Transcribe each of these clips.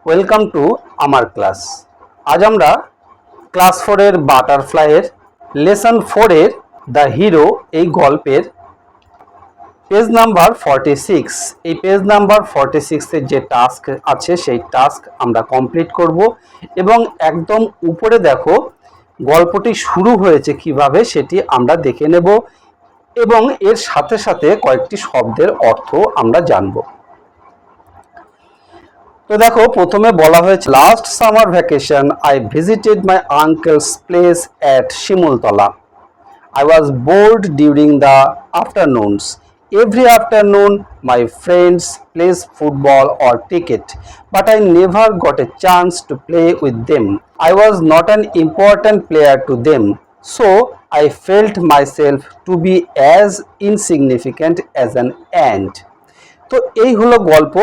Welcome to আমার class. আজ আমরা ক্লাস 4 এর বাটারফ্লাইয়ের লেসন 4 এর দ্য হিরো এই গল্পের পেজ নাম্বার 46 এই পেজ নাম্বার 46 এর যে টাস্ক আছে সেই টাস্ক আমরা কমপ্লিট করব এবং একদম উপরে দেখো গল্পটি শুরু হয়েছে কিভাবে সেটি আমরা দেখে নেব এবং এর সাথে সাথে কয়েকটি শব্দের অর্থ আমরা জানব। তো দেখো প্রথমে বলা হয়েছে last summer vacation I visited my uncle's place at Shimultala. I was bored during the afternoons. Every afternoon my friends plays football or cricket, but I never got a chance to play with them. I was not an important player to them, so I felt myself to be as insignificant as an ant. তো এই হলো গল্প।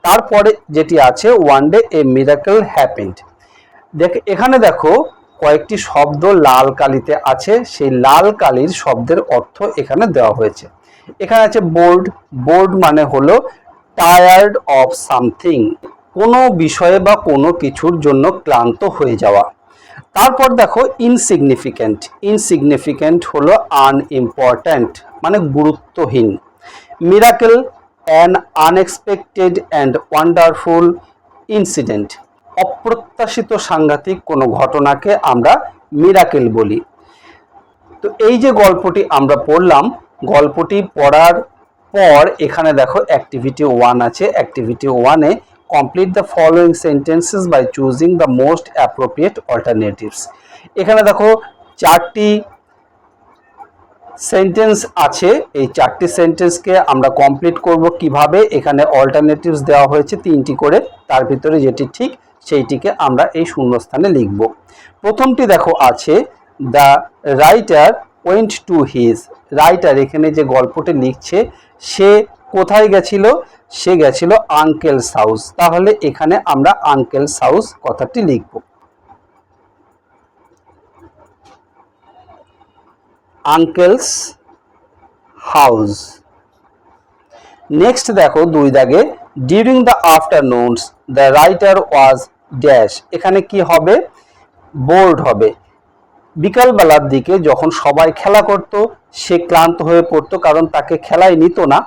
তারপরে যেটি আছে one day এ miracle happened. এখানে দেখো কয়েকটি শব্দ লাল কালিতে আছে, সেই লাল কালির শব্দের অর্থ এখানে দেওয়া হয়েছে। এখানে আছে বোর্ড। বোর্ড মানে হলো টায়ার্ড অফ সামথিং, কোনো বিষয়ে বা কোনো কিছুর জন্য ক্লান্ত হয়ে যাওয়া। তারপর দেখো ইনসিগনিফিক্যান্ট। ইনসিগনিফিক্যান্ট হলো আনইম্পর্ট্যান্ট মানে গুরুত্বহীন। Miracle an unexpected and wonderful incident. অপ্রত্যাশিত সাংঘাতিক কোনো ঘটনাকে আমরা মিরাকেল বলি। তো এই যে গল্পটি আমরা পড়লাম, গল্পটি পড়ার পর এখানে দেখো অ্যাক্টিভিটি 1 আছে। অ্যাক্টিভিটি 1-এ complete the following sentences by choosing the most appropriate alternatives. এখানে দেখো 4টি সেন্টেন্স আছে, এই 4টি সেন্টেন্সকে আমরা কমপ্লিট করব কিভাবে। এখানে অল্টারনেটিভস দেওয়া হয়েছে 3টি করে, তার ভিতরে যেটি ঠিক সেইটিকে আমরা এই শূন্যস্থানে লিখব। প্রথমটি দেখো আছে the writer went to his. Writer এখানে যে গল্পটি লিখছে সে কোথায় গেছিল? সে গেছিল আঙ্কেলস হাউস। তাহলে এখানে আমরা আঙ্কেলস হাউস কথাটি লিখব। Uncle's house. নেক্সট দেখো 2 দাগে during the afternoons the writer was dash. এখানে কি হবে? বোর্ড হবে। বিকালবেলার দিকে যখন সবাই খেলা করত সে ক্লান্ত হয়ে পড়তো, কারণ তাকে খেলায় নিত না,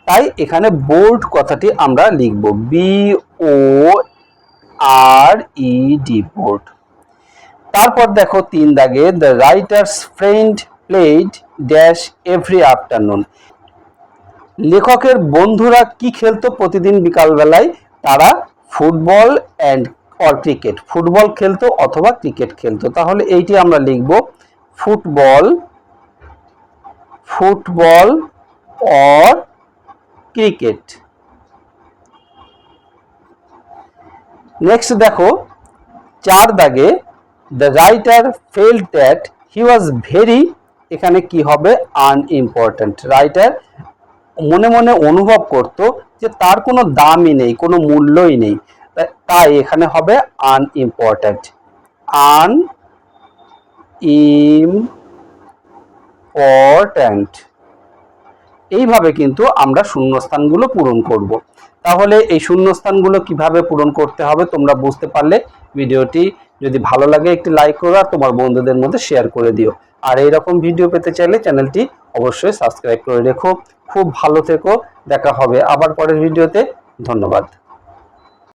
তাই এখানে বোর্ড কথাটি আমরা লিখব BORED বোর্ড। তারপর দেখো 3 দাগে the writer's friend played dash every afternoon. লেখকের বন্ধুরা কি খেলতো প্রতিদিন বিকালবেলায়? তারা football and or cricket. Football খেলতো অথবা ক্রিকেট খেলতো। তাহলে এইটি আমরা লিখব ফুটবল অর ক্রিকেট। নেক্সট দেখো 4 দাগে the writer felt that he was very. এখানে কি হবে? আনইম্পর্ট্যান্ট। রাইটার মনে মনে অনুভব করত যে তার কোনো দামই নেই, কোনো মূল্যই নেই, তাই এখানে হবে আনইম্পর্ট্যান্ট। আনইম্পর্ট্যান্ট। এইভাবে কিন্তু আমরা শূন্যস্থানগুলো পূরণ করব। তাহলে এই শূন্যস্থানগুলো কিভাবে পূরণ করতে হবে তোমরা বুঝতে পারলে। ভিডিওটি যদি ভালো লাগে একটি লাইক করো আর তোমার বন্ধুদের মধ্যে শেয়ার করে দিও। আর এইরকম ভিডিও পেতে চাইলে চ্যানেলটি অবশ্যই সাবস্ক্রাইব করে রেখো। খুব ভালো থেকো, দেখা হবে আবার পরের ভিডিওতে। ধন্যবাদ।